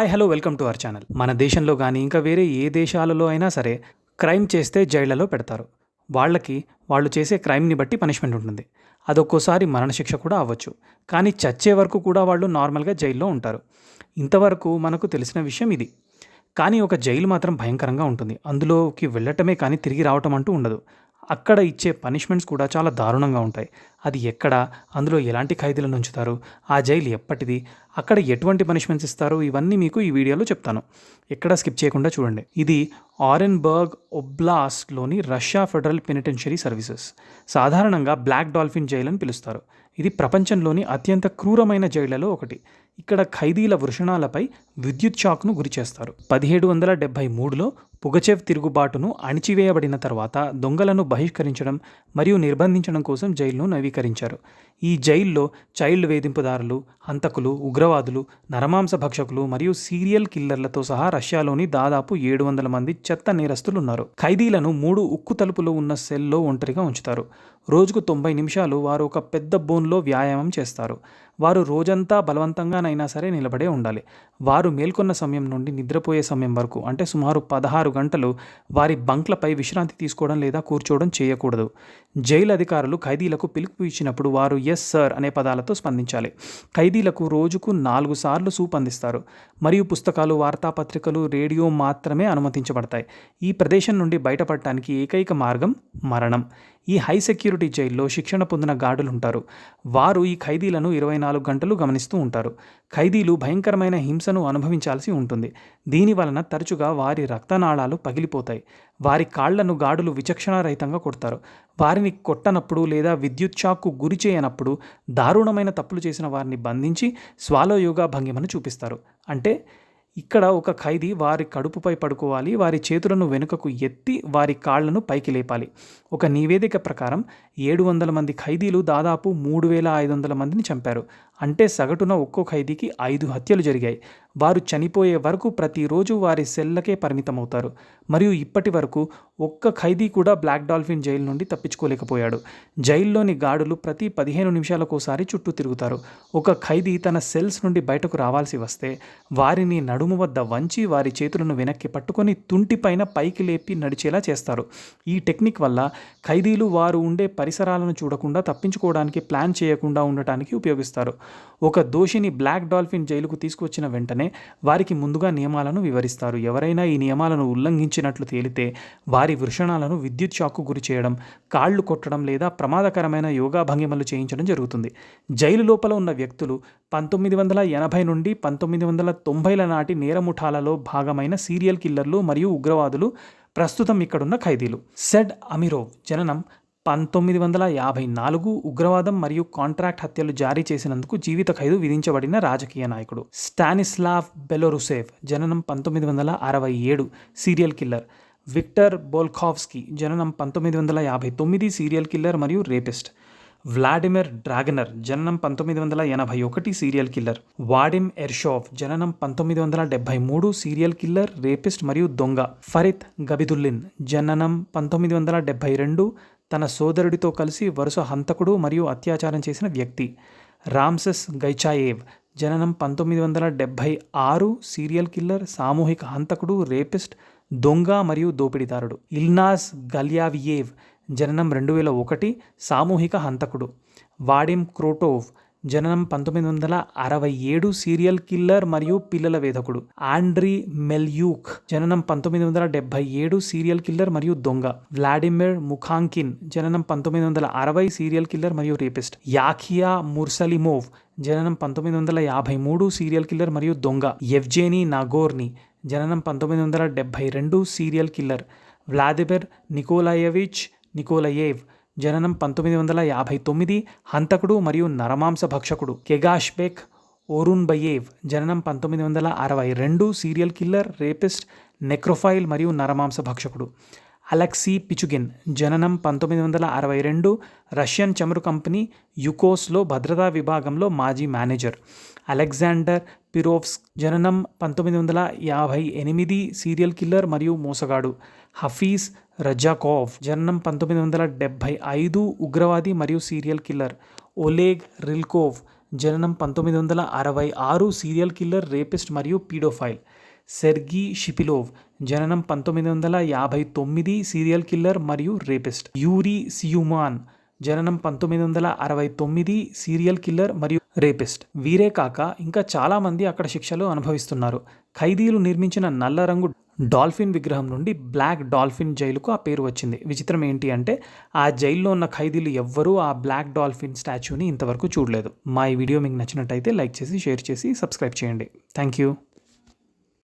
Hi hello welcome to our channel. మన దేశంలో కానీ ఇంకా వేరే ఏ దేశాలలో అయినా సరే క్రైమ్ చేస్తే జైళ్లలో పెడతారు. వాళ్ళు చేసే క్రైమ్ని బట్టి పనిష్మెంట్ ఉంటుంది. అదొక్కోసారి మరణశిక్ష కూడా అవ్వచ్చు. కానీ చచ్చే వరకు కూడా వాళ్ళు నార్మల్గా జైల్లో ఉంటారు. ఇంతవరకు మనకు తెలిసిన విషయం ఇది. కానీ ఒక జైలు మాత్రం భయంకరంగా ఉంటుంది. అందులోకి వెళ్ళటమే కానీ తిరిగి రావటం అంటూ ఉండదు. అక్కడ ఇచ్చే పనిష్మెంట్స్ కూడా చాలా దారుణంగా ఉంటాయి. అది ఎక్కడ, అందులో ఎలాంటి ఖైదీలను ఉంచుతారు, ఆ జైలు ఎప్పటిది, అక్కడ ఎటువంటి పనిష్మెంట్స్ ఇస్తారు, ఇవన్నీ మీకు ఈ వీడియోలో చెప్తాను. ఎక్కడ స్కిప్ చేయకుండా చూడండి. ఇది ఆరెన్బర్గ్ ఒబ్లాస్ట్లోని రష్యా ఫెడరల్ పెనిటెన్షరీ సర్వీసెస్. సాధారణంగా బ్లాక్ డాల్ఫిన్ జైలు అని పిలుస్తారు. ఇది ప్రపంచంలోని అత్యంత క్రూరమైన జైళ్లలో ఒకటి. ఇక్కడ ఖైదీల వృషణాలపై విద్యుత్ షాక్ను గురిచేస్తారు. 1773లో పుగచెవ్ తిరుగుబాటును అణిచివేయబడిన తర్వాత దొంగలను బహిష్కరించడం మరియు నిర్బంధించడం కోసం జైలును నవీకరించారు. ఈ జైల్లో చైల్డ్ వేధింపుదారులు, హంతకులు, ఉగ్రవాదులు, నరమాంస భక్షకులు మరియు సీరియల్ కిల్లర్లతో సహా రష్యాలోని దాదాపు 700 మంది చెత్త నేరస్తులు ఉన్నారు. ఖైదీలను 3 ఉక్కు తలుపులు ఉన్న సెల్లో ఒంటరిగా ఉంచుతారు. రోజుకు 90 నిమిషాలు వారు ఒక పెద్ద బోన్లో వ్యాయామం చేస్తారు. వారు రోజంతా బలవంతంగానైనా సరే నిలబడే ఉండాలి. వారు మేల్కొన్న సమయం నుండి నిద్రపోయే సమయం వరకు అంటే సుమారు 16 గంటలు వారి బంక్లపై విశ్రాంతి తీసుకోవడం లేదా కూర్చోవడం చేయకూడదు. జైలు అధికారులు ఖైదీలకు పిలుపు ఇచ్చినప్పుడు వారు ఎస్ సర్ అనే పదాలతో స్పందించాలి. ఖైదీలకు రోజుకు 4 సార్లు సూప్ అందిస్తారు మరియు పుస్తకాలు, వార్తాపత్రికలు, రేడియో మాత్రమే అనుమతించబడతాయి. ఈ ప్రదేశం నుండి బయటపడటానికి ఏకైక మార్గం మరణం. ఈ హై సెక్యూరిటీ జైల్లో శిక్షణ పొందిన గార్డులు ఉంటారు. వారు ఈ ఖైదీలను 24 గంటలు గమనిస్తూ ఉంటారు. ఖైదీలు భయంకరమైన హింసను అనుభవించాల్సి ఉంటుంది. దీని వలన తరచుగా వారి రక్తనాళాలు పగిలిపోతాయి. వారి కాళ్లను గార్డులు విచక్షణారహితంగా కొడతారు. వారిని కొట్టనప్పుడు లేదా విద్యుత్ షాక్కు గురి చేయనప్పుడు దారుణమైన తప్పులు చేసిన వారిని బంధించి స్వాలో యోగా భంగిమను చూపిస్తారు. అంటే ఇక్కడ ఒక ఖైదీ వారి కడుపుపై పడుకోవాలి, వారి చేతులను వెనుకకు ఎత్తి వారి కాళ్లను పైకి లేపాలి. ఒక నివేదిక ప్రకారం 700 మంది ఖైదీలు దాదాపు 3500 మందిని చంపారు. అంటే సగటున ఒక్కో ఖైదీకి 5 హత్యలు జరిగాయి. వారు చనిపోయే వరకు ప్రతిరోజు వారి సెల్లకే పరిమితమవుతారు. మరియు ఇప్పటి వరకు ఒక్క ఖైదీ కూడా బ్లాక్ డాల్ఫిన్ జైలు నుండి తప్పించుకోలేకపోయాడు. జైల్లోని గార్డులు ప్రతి 15 నిమిషాలకోసారి చుట్టూ తిరుగుతారు. ఒక ఖైదీ తన సెల్స్ నుండి బయటకు రావాల్సి వస్తే వారిని నడుము వద్ద వంచి వారి చేతులను వెనక్కి పట్టుకొని తుంటిపైన పైకి లేపి నడిచేలా చేస్తారు. ఈ టెక్నిక్ వల్ల ఖైదీలు వారు ఉండే పరిసరాలను చూడకుండా తప్పించుకోవడానికి ప్లాన్ చేయకుండా ఉండటానికి ఉపయోగిస్తారు. ఒక దోషిని బ్లాక్ డాల్ఫిన్ జైలుకు తీసుకువచ్చిన వెంటనే వారికి ముందుగా నియమాలను వివరిస్తారు. ఎవరైనా ఈ నియమాలను ఉల్లంఘించినట్లు తేలితే వారి వృషణాలను విద్యుత్ షాక్కు గురి చేయడం, కాళ్లు కొట్టడం లేదా ప్రమాదకరమైన యోగా భంగిమలు చేయించడం జరుగుతుంది. జైలు లోపల ఉన్న వ్యక్తులు 1980 నుండి 1990ల నాటి నేరముఠాలలో భాగమైన సీరియల్ కిల్లర్లు మరియు ఉగ్రవాదులు ప్రస్తుతం ఇక్కడున్న ఖైదీలు. సెడ్ అమిరోవ్ జననం 1954, ఉగ్రవాదం మరియు కాంట్రాక్ట్ హత్యలు జారీ చేసినందుకు జీవిత ఖైదు విధించబడిన రాజకీయ నాయకుడు. స్టానిస్లావ్ బెలోరుసేవ్ జననం 1967, సీరియల్ కిల్లర్. విక్టర్ బోల్ఖావ్స్కీ జననం 1959, సీరియల్ కిల్లర్ మరియు రేపిస్ట్. వ్లాడిమిర్ డ్రాగనర్ జననం 1981, సీరియల్ కిల్లర్. వాడిమ్ ఎర్షోవ్ జననం 1973, సీరియల్ కిల్లర్, రేపిస్ట్ మరియు దొంగ. ఫరిత్ గబిదుల్లిన్ జననం 1972, తన సోదరుడితో కలిసి వరుస హంతకుడు మరియు అత్యాచారం చేసిన వ్యక్తి. రామ్సెస్ గైచాయేవ్ జననం 1976, సీరియల్ కిల్లర్, సామూహిక హంతకుడు, రేపిస్ట్, దొంగ మరియు దోపిడీదారుడు. ఇల్నాజ్ గల్యావియేవ్ జననం 2001, సామూహిక హంతకుడు. వాడిమ్ క్రోటోవ్ జననం 1967, సీరియల్ కిల్లర్ మరియు పిల్లల వేధకుడు. ఆండ్రీ మెల్యూక్ జననం 1977, సీరియల్ కిల్లర్ మరియు దొంగ. వ్లాడిమిర్ ముఖాంకిన్ జననం 1960, సీరియల్ కిల్లర్ మరియు రేపిస్ట్. యాఖియా ముర్సలిమోవ్ జననం 1953, సీరియల్ కిల్లర్ మరియు దొంగ. యెవ్జెనీ నాగోర్నీ జననం 1972, సీరియల్ కిల్లర్. వ్లాదిమిర్ నికోలాయేవిచ్ నికోలయేవ్ జననం 1959, హంతకుడు మరియు నరమాంస భక్షకుడు. కెగాష్బెక్ ఓరున్బయేవ్ జననం 1962, సీరియల్ కిల్లర్, రేపిస్ట్, నెక్రోఫైల్ మరియు నరమాంస భక్షకుడు. అలెక్సీ పిచుగిన్ జననం 1962, రష్యన్ చమురు కంపెనీ యుకోస్లో భద్రతా విభాగంలో మాజీ మేనేజర్. అలెగ్జాండర్ పిరోవ్స్క్ జననం 1958, సీరియల్ కిల్లర్ మరియు మోసగాడు. హఫీజ్ రజాకోవ్ జననం 1975, ఉగ్రవాది మరియు సీరియల్ కిల్లర్. ఒలేగ్ రిల్కోవ్ జననం 1966, సీరియల్ కిల్లర్, రేపిస్ట్ మరియు పీడోఫైల్. సెర్గీ షిపిలోవ్, జననం 1959, సీరియల్ కిల్లర్ మరియు రేపిస్ట్. యూరీ సియుమాన్, జననం 1969, సీరియల్ కిల్లర్ మరియు రేపిస్ట్. వీరే కాక ఇంకా చాలామంది అక్కడ శిక్షలు అనుభవిస్తున్నారు. ఖైదీలు నిర్మించిన నల్ల రంగు డాల్ఫిన్ విగ్రహం నుండి బ్లాక్ డాల్ఫిన్ జైలుకు ఆ పేరు వచ్చింది. విచిత్రం ఏంటి అంటే ఆ జైల్లో ఉన్న ఖైదీలు ఎవ్వరూ ఆ బ్లాక్ డాల్ఫిన్ స్టాచ్యూని ఇంతవరకు చూడలేదు. మా ఈ వీడియో మీకు నచ్చినట్టయితే లైక్ చేసి, షేర్ చేసి, సబ్స్క్రైబ్ చేయండి. Thank you.